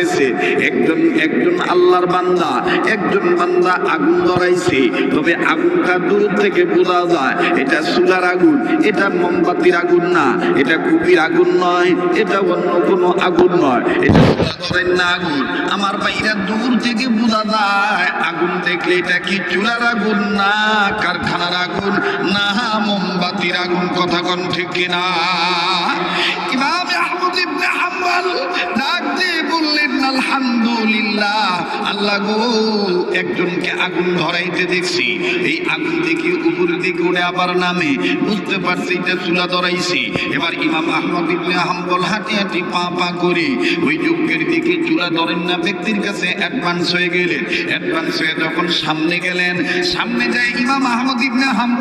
গেছে, একজন আল্লাহর বান্দা, একজন বান্দা আগুন ধরাইছে, তবে আগুনটা দূর থেকে বোঝা যায় এটা চুলার আগুন, এটা মোমবাতির আগুন না, এটা কুপির আগুন নয়, এটা অন্য কোনো আগুন নয়, এটা চুলা ধরেন না আগুন। আমার ভাইরা দূর থেকে বোঝা যায় আগুন দেখলে এটা কি চুলার আগুন না কারখানার আগুন না মোমবাতির আগুন। কথা কোন ঠিক কিনা? ইমাম আহমদ ইবনে হাম্বল ডাক দিয়ে বললেন আলহামদুলিল্লাহ, আল্লাহ গো, একজনকে আগুন ধরাইতে দেখছি, এই আগুন দেখে উপর দিকে উড়ে আবার নামে, বুঝতে পারছি এটা চুলা ধরাইছি। এবার ইমাম আহমদ ইবনে হাম্বল হাঁটি হাঁটি পা পা করে ওই যজ্ঞের দিকে চুলা ধরেন না ব্যক্তির কাছে অ্যাডভান্স হয়ে গেলেন। অ্যাডভান্স হয়ে যখন সামনে গেলেন, সামনে যায় ইমাম আহমদ ইবনে হাম্বল